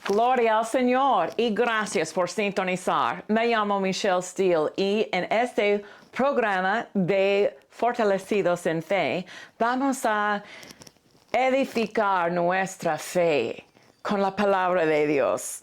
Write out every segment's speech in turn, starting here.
Gloria al Señor y gracias por sintonizar. Me llamo Michelle Steele y en este programa de Fortalecidos en Fe vamos a edificar nuestra fe con la palabra de Dios.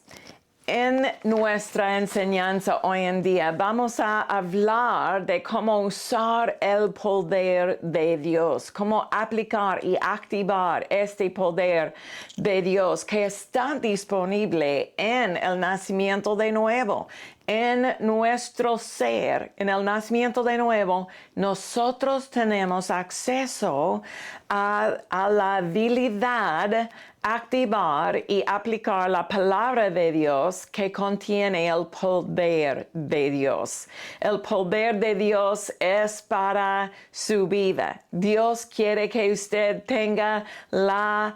En nuestra enseñanza hoy en día vamos a hablar de cómo usar el poder de Dios, cómo aplicar y activar este poder de Dios que está disponible en el nacimiento de nuevo. En nuestro ser, en el nacimiento de nuevo, nosotros tenemos acceso a la habilidad activar y aplicar la palabra de Dios que contiene el poder de Dios. El poder de Dios es para su vida. Dios quiere que usted tenga la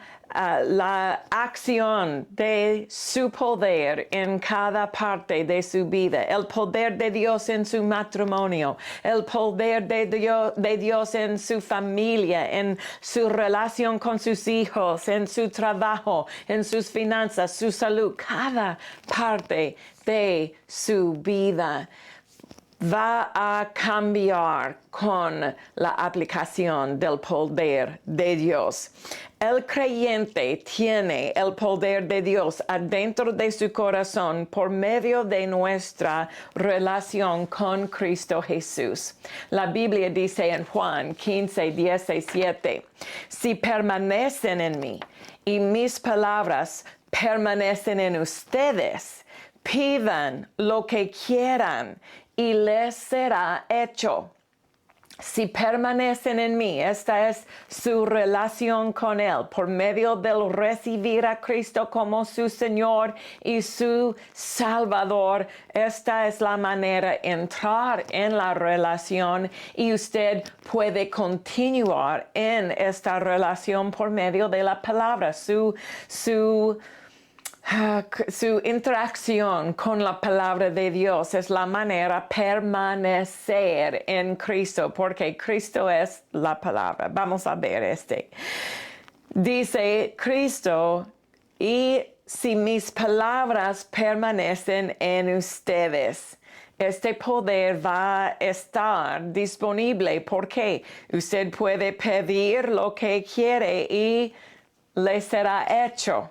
acción de su poder en cada parte de su vida, el poder de Dios en su matrimonio, el poder de Dios en su familia, en su relación con sus hijos, en su trabajo, en sus finanzas, su salud, cada parte de su vida va a cambiar con la aplicación del poder de Dios. El creyente tiene el poder de Dios adentro de su corazón por medio de nuestra relación con Cristo Jesús. La Biblia dice en Juan 15:17, si permanecen en mí y mis palabras permanecen en ustedes, pidan lo que quieran y les será hecho. Si permanecen en mí, esta es su relación con Él, por medio del recibir a Cristo como su Señor y su Salvador. Esta es la manera de entrar en la relación y usted puede continuar en esta relación por medio de la palabra, su interacción con la palabra de Dios es la manera de permanecer en Cristo, porque Cristo es la palabra. Vamos a ver este. Dice Cristo, y si mis palabras permanecen en ustedes, este poder va a estar disponible porque usted puede pedir lo que quiere y le será hecho.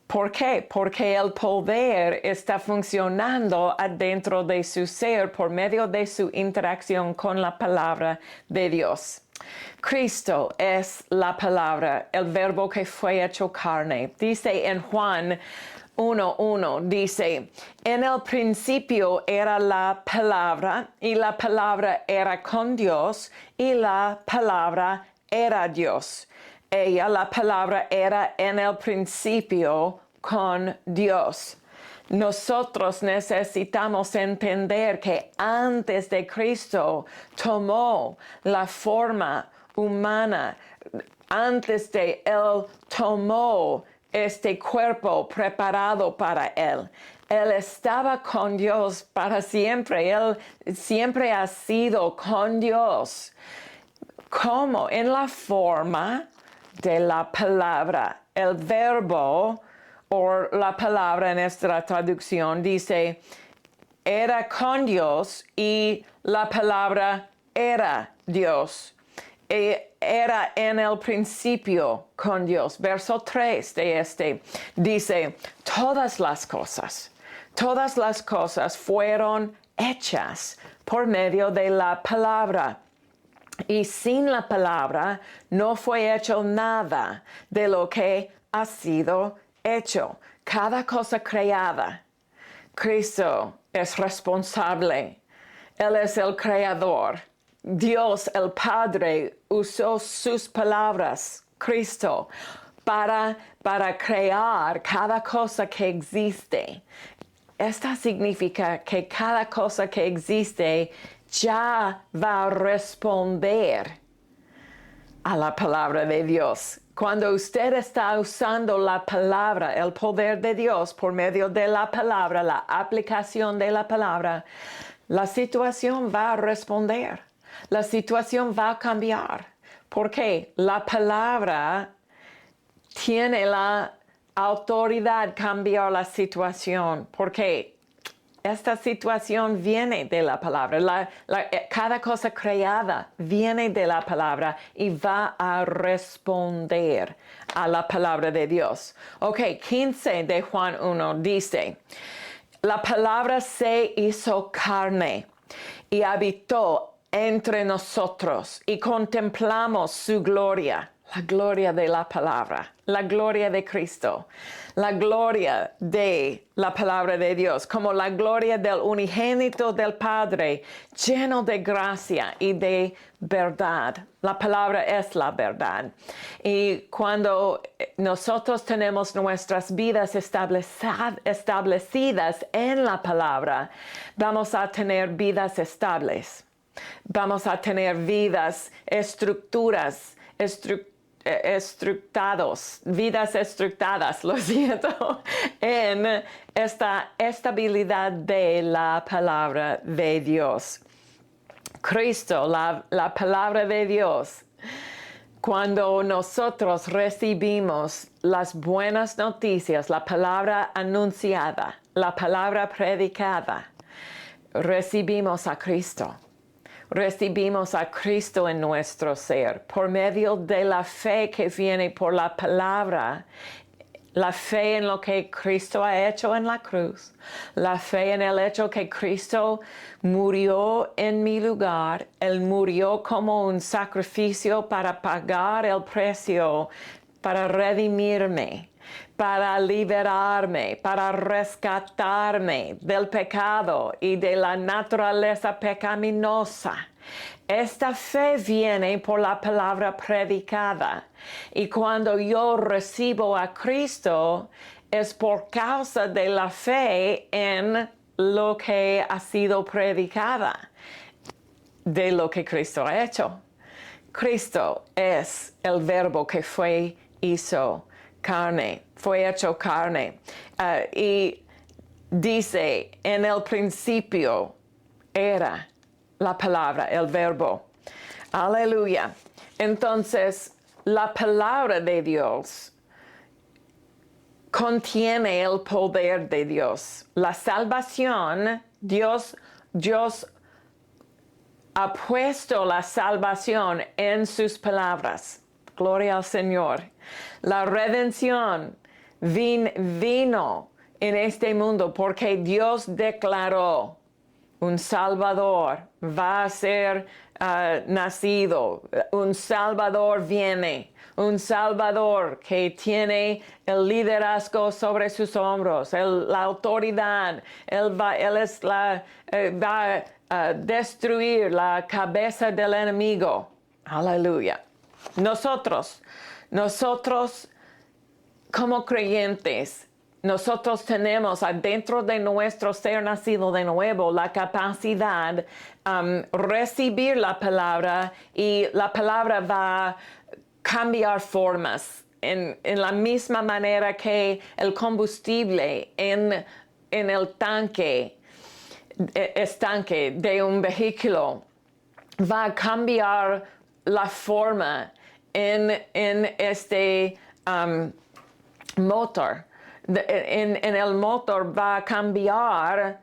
¿Por qué? Porque el poder está funcionando adentro de su ser por medio de su interacción con la palabra de Dios. Cristo es la palabra, el verbo que fue hecho carne. Dice en Juan 1:1, dice, en el principio era la palabra y la palabra era con Dios y la palabra era Dios. Ella, la palabra, era en el principio con Dios. Nosotros necesitamos entender que antes de Cristo tomó la forma humana, antes de Él tomó este cuerpo preparado para Él. Él estaba con Dios para siempre. Él siempre ha sido con Dios. ¿Cómo? En la forma de la palabra. El verbo o la palabra en nuestra traducción dice, era con Dios y la palabra era Dios. Era en el principio con Dios. Verso 3 de este dice, todas las cosas fueron hechas por medio de la palabra. Y sin la palabra no fue hecho nada de lo que ha sido hecho. Cada cosa creada, Cristo es responsable. Él es el creador. Dios, el Padre, usó sus palabras, Cristo, para crear cada cosa que existe. Esto significa que cada cosa que existe ya va a responder a la palabra de Dios. Cuando usted está usando la palabra, el poder de Dios por medio de la palabra, la aplicación de la palabra, la situación va a responder. La situación va a cambiar. Porque la palabra tiene la autoridad cambiar la situación, porque esta situación viene de la palabra. Cada cosa creada viene de la palabra y va a responder a la palabra de Dios. Ok, 15 de Juan 1 dice, la palabra se hizo carne y habitó entre nosotros y contemplamos su gloria. La gloria de la palabra, la gloria de Cristo, la gloria de la palabra de Dios, como la gloria del unigénito del Padre, lleno de gracia y de verdad. La palabra es la verdad. Y cuando nosotros tenemos nuestras vidas establecidas en la palabra, vamos a tener vidas estables. Vamos a tener vidas, vidas estructuradas, lo siento, en esta estabilidad de la palabra de Dios. Cristo, la palabra de Dios, cuando nosotros recibimos las buenas noticias, la palabra anunciada, la palabra predicada, recibimos a Cristo. Recibimos a Cristo en nuestro ser por medio de la fe que viene por la palabra, la fe en lo que Cristo ha hecho en la cruz, la fe en el hecho que Cristo murió en mi lugar. Él murió como un sacrificio para pagar el precio, para redimirme, para liberarme, para rescatarme del pecado y de la naturaleza pecaminosa. Esta fe viene por la palabra predicada. Y cuando yo recibo a Cristo, es por causa de la fe en lo que ha sido predicada, de lo que Cristo ha hecho. Cristo es el verbo que fue hecho carne. Y dice, en el principio era la palabra, el verbo. Aleluya. Entonces, la palabra de Dios contiene el poder de Dios. La salvación, Dios ha puesto la salvación en sus palabras. Gloria al Señor. La redención vino en este mundo porque Dios declaró un Salvador va a ser nacido, un Salvador viene, un Salvador que tiene el liderazgo sobre sus hombros, la autoridad, va a destruir la cabeza del enemigo. Aleluya. Nosotros como creyentes, nosotros tenemos adentro de nuestro ser nacido de nuevo la capacidad recibir la palabra, y la palabra va a cambiar formas en la misma manera que el combustible en el estanque de un vehículo va a cambiar la forma en este motor. En el motor va a cambiar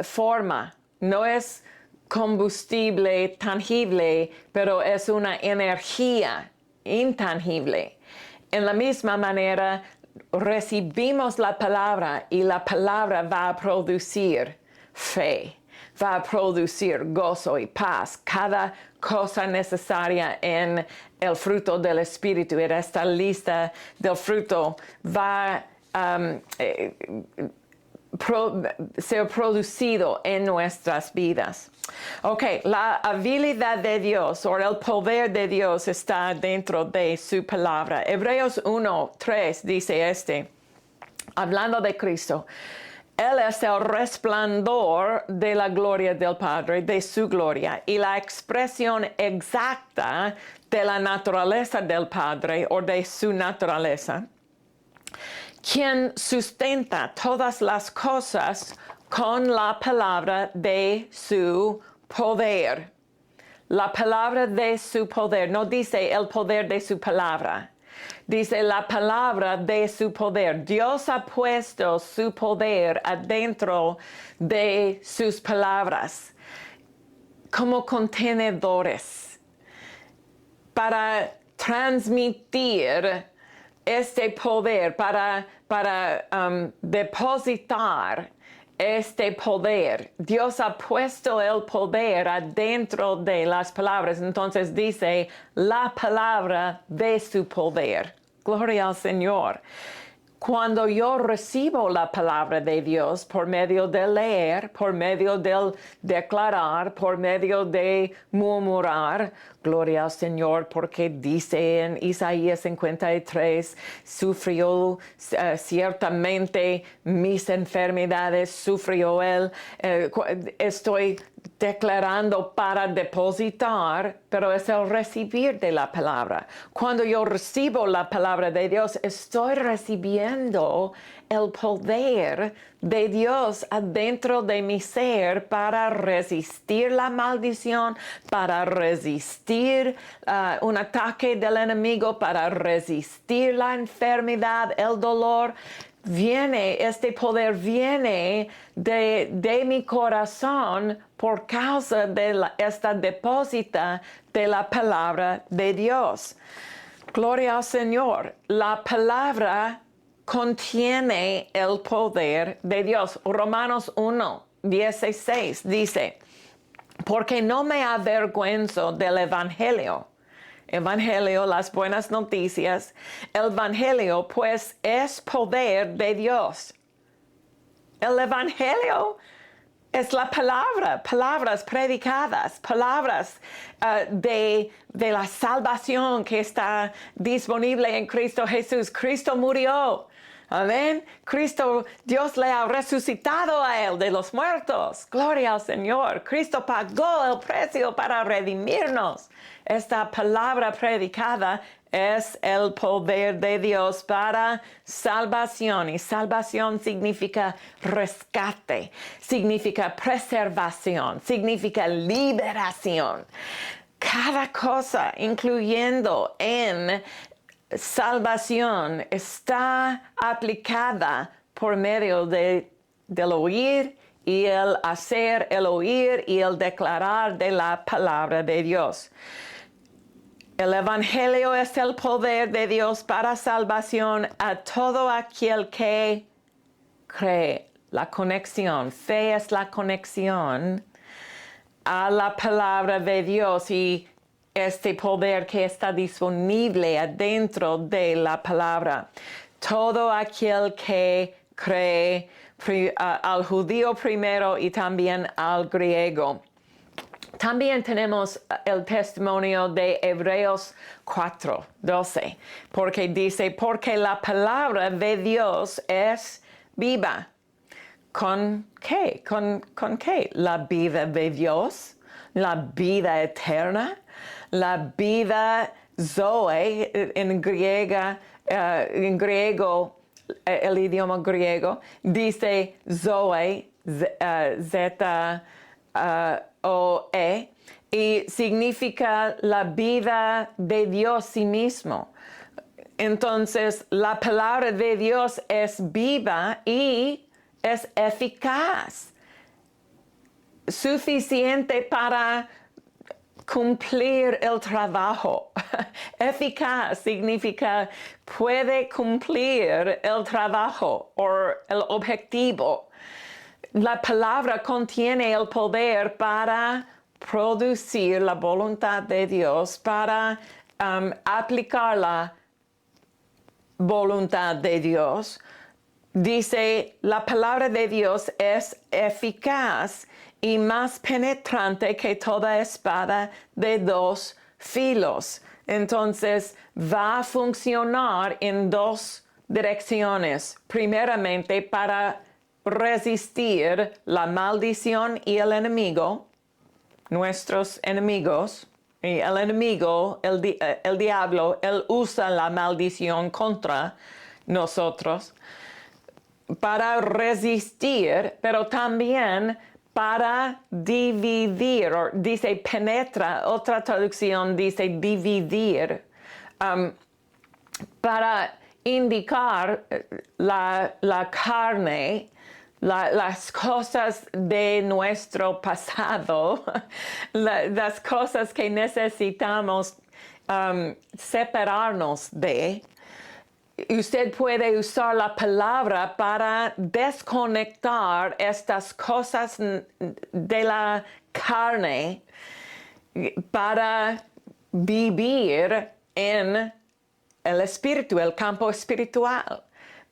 forma. No es combustible tangible, pero es una energía intangible. En la misma manera, recibimos la palabra y la palabra va a producir fe, va a producir gozo y paz, cada cosa necesaria en el fruto del Espíritu. Y esta lista del fruto va a ser producido en nuestras vidas. Ok, la habilidad de Dios o el poder de Dios está dentro de su palabra. Hebreos 1:3 dice hablando de Cristo: Él es el resplandor de la gloria del Padre, de su gloria, y la expresión exacta de la naturaleza del Padre o de su naturaleza, quien sustenta todas las cosas con la palabra de su poder. La palabra de su poder, no dice el poder de su palabra, Dice la palabra de su poder. Dios ha puesto su poder adentro de sus palabras como contenedores para transmitir este poder, para depositar este poder. Dios ha puesto el poder adentro de las palabras. Entonces dice la palabra de su poder. Gloria al Señor. Cuando yo recibo la palabra de Dios por medio de leer, por medio de declarar, por medio de murmurar, gloria al Señor, porque dice en Isaías 53, sufrió ciertamente mis enfermedades, sufrió Él. Estoy declarando para depositar, pero es el recibir de la palabra. Cuando yo recibo la palabra de Dios, estoy recibiendo el poder de Dios adentro de mi ser para resistir la maldición, para resistir un ataque del enemigo, para resistir la enfermedad, el dolor. Este poder viene de mi corazón por causa de esta depósita de la palabra de Dios. Gloria al Señor. La palabra contiene el poder de Dios. Romanos 1:16 dice, porque no me avergüenzo del Evangelio. Evangelio, las buenas noticias. El Evangelio, pues, es poder de Dios. El Evangelio es la palabra, palabras predicadas, palabras de la salvación que está disponible en Cristo Jesús. Cristo murió. Amén. Cristo, Dios le ha resucitado a Él de los muertos. Gloria al Señor. Cristo pagó el precio para redimirnos. Esta palabra predicada es el poder de Dios para salvación. Y salvación significa rescate, significa preservación, significa liberación. Cada cosa, incluyendo en salvación, está aplicada por medio del oír y el hacer, el oír y el declarar de la palabra de Dios. El Evangelio es el poder de Dios para salvación a todo aquel que cree. La conexión, fe es la conexión a la palabra de Dios y este poder que está disponible adentro de la palabra. Todo aquel que cree, al judío primero y también al griego. También tenemos el testimonio de Hebreos 4:12, porque dice, porque la palabra de Dios es viva. ¿Con qué? ¿Con qué? La vida de Dios, la vida eterna, la vida Zoe, en griego, el idioma griego, dice Zoe, Z-O-E, y significa la vida de Dios sí mismo. Entonces, la palabra de Dios es viva y es eficaz, suficiente para cumplir el trabajo. Eficaz significa puede cumplir el trabajo o el objetivo. La palabra contiene el poder para producir la voluntad de Dios, para aplicar la voluntad de Dios. Dice, la palabra de Dios es eficaz y más penetrante que toda espada de dos filos. Entonces, va a funcionar en dos direcciones. Primeramente, para resistir la maldición y el enemigo, nuestros enemigos. Y el enemigo, el diablo, él usa la maldición contra nosotros para resistir, pero también para dividir, o dice penetra, otra traducción dice dividir. para indicar la carne, las cosas de nuestro pasado, las cosas que necesitamos separarnos de. Usted puede usar la palabra para desconectar estas cosas de la carne para vivir en el espíritu, el campo espiritual,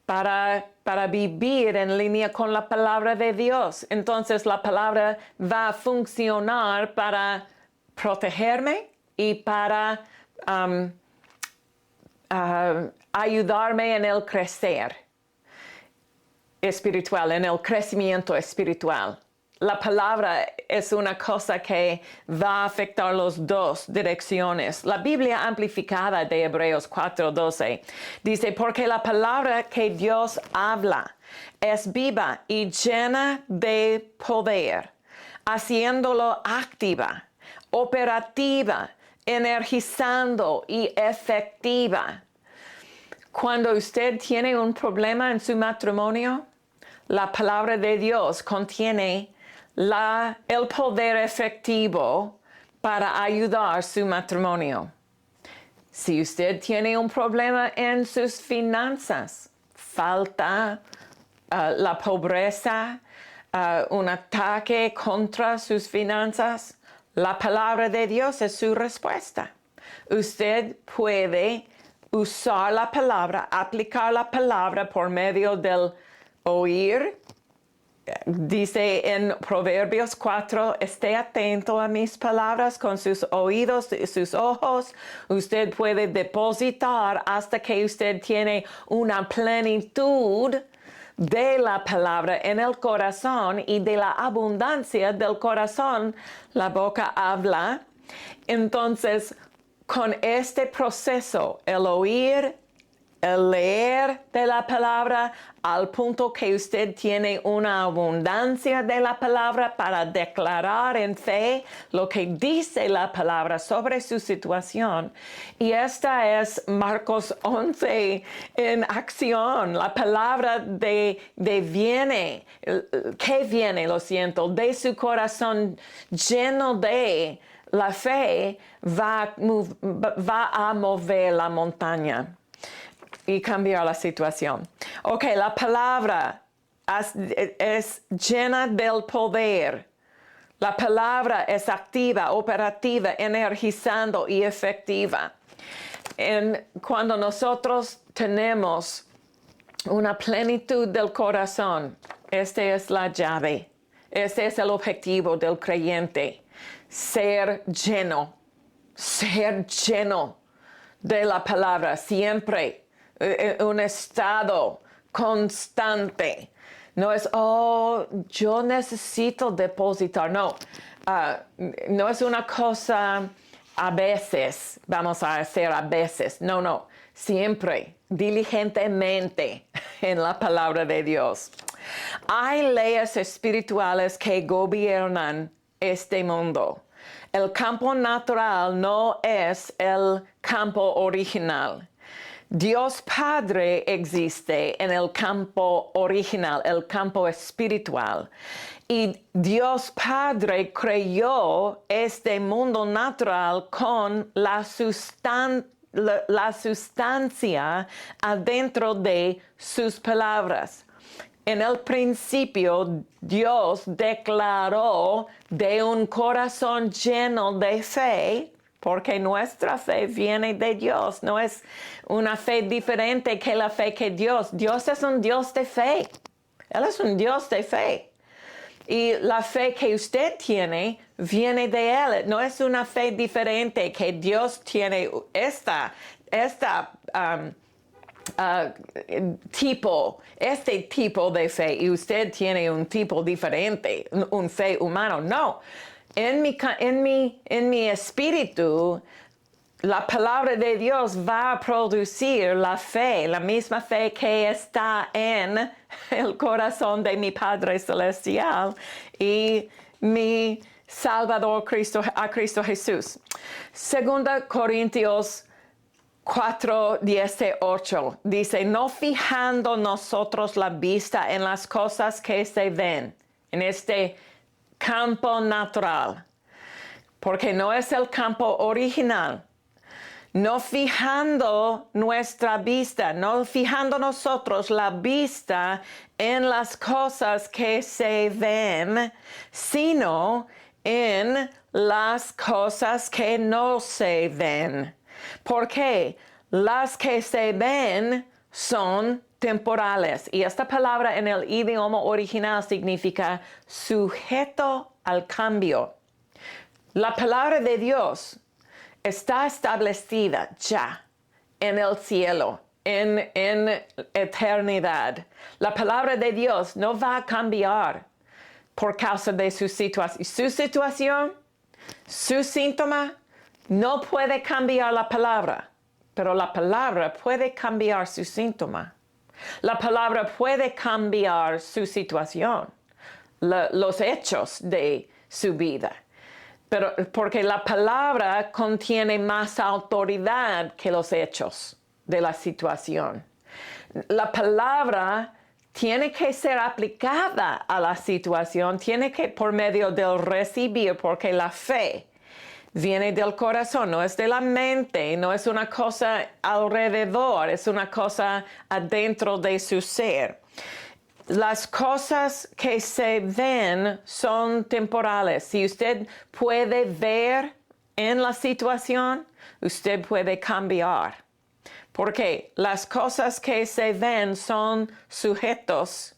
para vivir en línea con la palabra de Dios. Entonces la palabra va a funcionar para protegerme y para ayudarme en el crecer espiritual, en el crecimiento espiritual. La palabra es una cosa que va a afectar las dos direcciones. La Biblia amplificada de Hebreos 4:12 dice, porque la palabra que Dios habla es viva y llena de poder, haciéndolo activa, operativa, energizando y efectiva. Cuando usted tiene un problema en su matrimonio, la palabra de Dios contiene el poder efectivo para ayudar su matrimonio. Si usted tiene un problema en sus finanzas, falta, la pobreza, un ataque contra sus finanzas, la palabra de Dios es su respuesta. Usted puede usar la palabra, aplicar la palabra por medio del oír. Dice en Proverbios 4, esté atento a mis palabras con sus oídos y sus ojos. Usted puede depositar hasta que usted tiene una plenitud de la palabra en el corazón, y de la abundancia del corazón la boca habla. Entonces, con este proceso, el oír, el leer de la palabra, al punto que usted tiene una abundancia de la palabra para declarar en fe lo que dice la palabra sobre su situación. Y esta es Marcos 11 en acción. La palabra de viene, que viene, de su corazón lleno de la fe, va a mover la montaña y cambiar la situación. Ok, la palabra es llena del poder. La palabra es activa, operativa, energizando y efectiva. Cuando nosotros tenemos una plenitud del corazón, esta es la llave. Este es el objetivo del creyente. Ser lleno de la palabra siempre. Un estado constante. No es, yo necesito depositar. No, no es una cosa a veces, vamos a hacer a veces. No, siempre, diligentemente en la palabra de Dios. Hay leyes espirituales que gobiernan este mundo. El campo natural no es el campo original. Dios Padre existe en el campo original, el campo espiritual. Y Dios Padre creó este mundo natural con la sustancia adentro de sus palabras. En el principio, Dios declaró de un corazón lleno de fe, porque nuestra fe viene de Dios. No es una fe diferente que la fe que Dios. Dios es un Dios de fe. Él es un Dios de fe. Y la fe que usted tiene viene de Él. No es una fe diferente que Dios tiene este tipo de fe, y usted tiene un tipo diferente, un fe humano. No. En mi espíritu, la palabra de Dios va a producir la fe, la misma fe que está en el corazón de mi Padre Celestial y mi Salvador Cristo Jesús. 2 Corintios 4:18 dice, no fijando nosotros la vista en las cosas que se ven, en este campo natural, porque no es el campo original. No fijando nuestra vista, no fijando nosotros la vista en las cosas que se ven, sino en las cosas que no se ven. Porque las que se ven son temporales. Y esta palabra en el idioma original significa sujeto al cambio. La palabra de Dios está establecida ya en el cielo, en eternidad. La palabra de Dios no va a cambiar por causa de su situación. Su situación, su síntoma, no puede cambiar la palabra, pero la palabra puede cambiar su síntoma. La palabra puede cambiar su situación, los hechos de su vida. Pero porque la palabra contiene más autoridad que los hechos de la situación. La palabra tiene que ser aplicada a la situación, tiene que por medio del recibir, porque la fe viene del corazón, no es de la mente, no es una cosa alrededor, es una cosa adentro de su ser. Las cosas que se ven son temporales. Si usted puede ver en la situación, usted puede cambiar. Porque las cosas que se ven son sujetos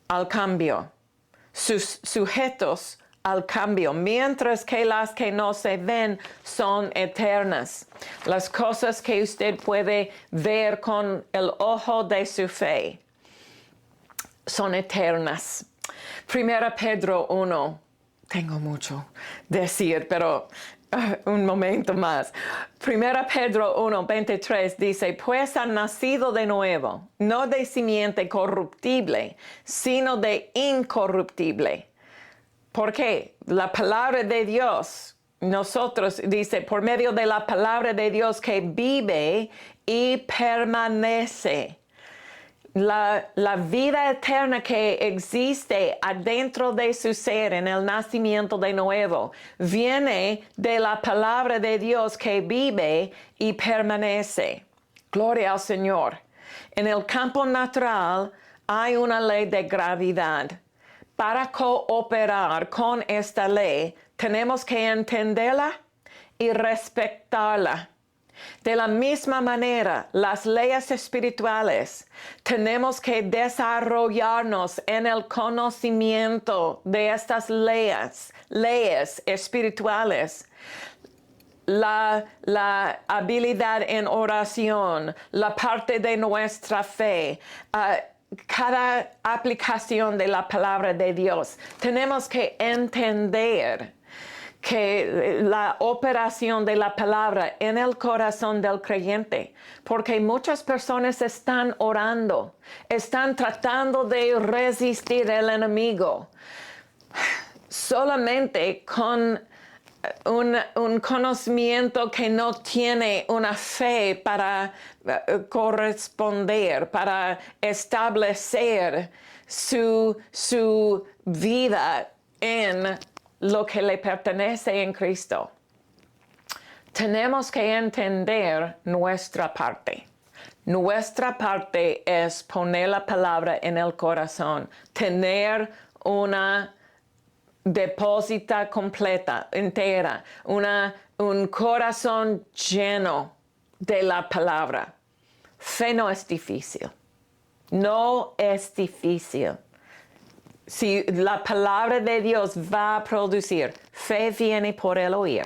al cambio. Sujetos al cambio, mientras que las que no se ven son eternas. Las cosas que usted puede ver con el ojo de su fe son eternas. 1 Pedro 1, tengo mucho decir, pero un momento más. 1 Pedro 1, 23 dice, pues han nacido de nuevo, no de simiente corruptible, sino de incorruptible. ¿Por qué? La palabra de Dios, nosotros, dice, por medio de la palabra de Dios que vive y permanece. La vida eterna que existe adentro de su ser en el nacimiento de nuevo viene de la palabra de Dios que vive y permanece. Gloria al Señor. En el campo natural hay una ley de gravedad. Para cooperar con esta ley, tenemos que entenderla y respetarla. De la misma manera, las leyes espirituales, tenemos que desarrollarnos en el conocimiento de estas leyes espirituales. La habilidad en oración, la parte de nuestra fe, cada aplicación de la palabra de Dios. Tenemos que entender que la operación de la palabra en el corazón del creyente, porque muchas personas están orando, están tratando de resistir al enemigo, solamente con un conocimiento que no tiene una fe para corresponder, para establecer su vida en lo que le pertenece en Cristo. Tenemos que entender nuestra parte. Nuestra parte es poner la palabra en el corazón, tener una depósita completa, entera, un corazón lleno de la palabra. Fe no es difícil. No es difícil. Si la palabra de Dios va a producir, fe viene por el oír.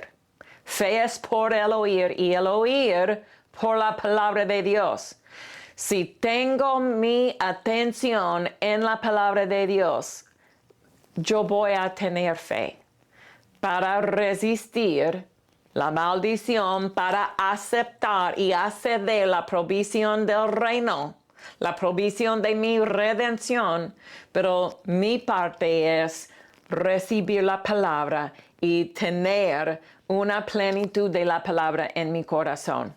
Fe es por el oír y el oír por la palabra de Dios. Si tengo mi atención en la palabra de Dios, yo voy a tener fe para resistir la maldición, para aceptar y acceder la provisión del reino, la provisión de mi redención, pero mi parte es recibir la palabra y tener una plenitud de la palabra en mi corazón.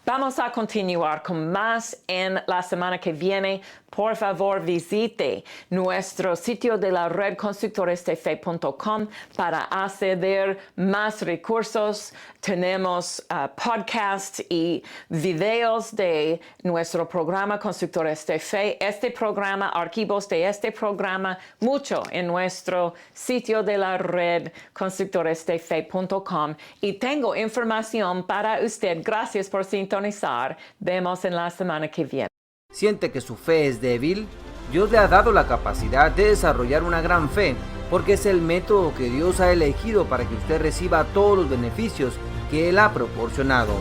Vamos a continuar con más en la semana que viene. Por favor, visite nuestro sitio de la red constructoresdefe.com para acceder más recursos. Tenemos podcasts y videos de nuestro programa Constructores de Fe. Este programa, archivos de este programa, mucho en nuestro sitio de la red constructoresdefe.com. Y tengo información para usted. Gracias por sintonizar. Vemos en la semana que viene. ¿Siente que su fe es débil? Dios le ha dado la capacidad de desarrollar una gran fe, porque es el método que Dios ha elegido para que usted reciba todos los beneficios que Él ha proporcionado.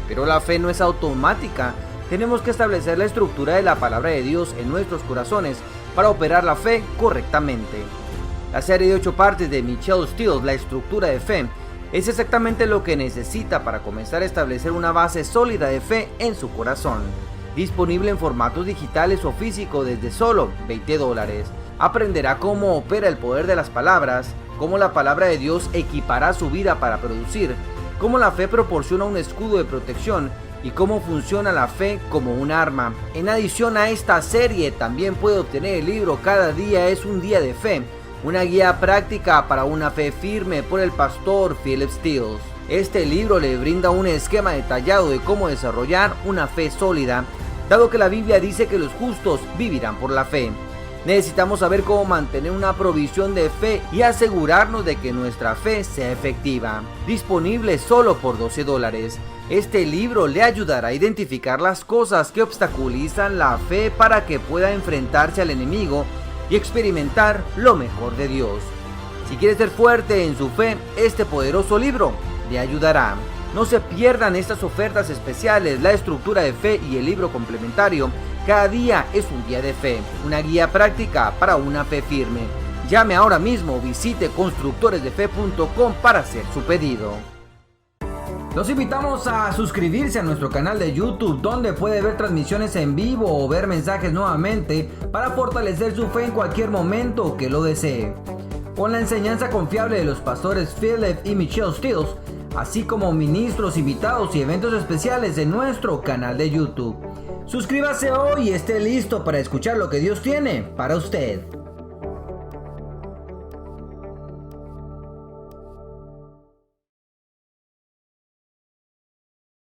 Pero la fe no es automática. Tenemos que establecer la estructura de la palabra de Dios en nuestros corazones para operar la fe correctamente. La serie de 8 partes de Michelle Steele, La estructura de fe, es exactamente lo que necesita para comenzar a establecer una base sólida de fe en su corazón. Disponible en formatos digitales o físico desde solo $20. Aprenderá cómo opera el poder de las palabras, cómo la palabra de Dios equipará su vida para producir, cómo la fe proporciona un escudo de protección y cómo funciona la fe como un arma. En adición a esta serie, también puede obtener el libro Cada día es un día de fe, una guía práctica para una fe firme por el pastor Philip Steele. Este libro le brinda un esquema detallado de cómo desarrollar una fe sólida, dado que la Biblia dice que los justos vivirán por la fe. Necesitamos saber cómo mantener una provisión de fe y asegurarnos de que nuestra fe sea efectiva. Disponible solo por $12. Este libro le ayudará a identificar las cosas que obstaculizan la fe para que pueda enfrentarse al enemigo y experimentar lo mejor de Dios. Si quiere ser fuerte en su fe, este poderoso libro le ayudará. No se pierdan estas ofertas especiales, la estructura de fe y el libro complementario. Cada día es un día de fe, una guía práctica para una fe firme. Llame ahora mismo o visite constructoresdefe.com para hacer su pedido. Los invitamos a suscribirse a nuestro canal de YouTube, donde puede ver transmisiones en vivo o ver mensajes nuevamente para fortalecer su fe en cualquier momento que lo desee. Con la enseñanza confiable de los pastores Philip y Michelle Steele, así como ministros invitados y eventos especiales en nuestro canal de YouTube. Suscríbase hoy y esté listo para escuchar lo que Dios tiene para usted.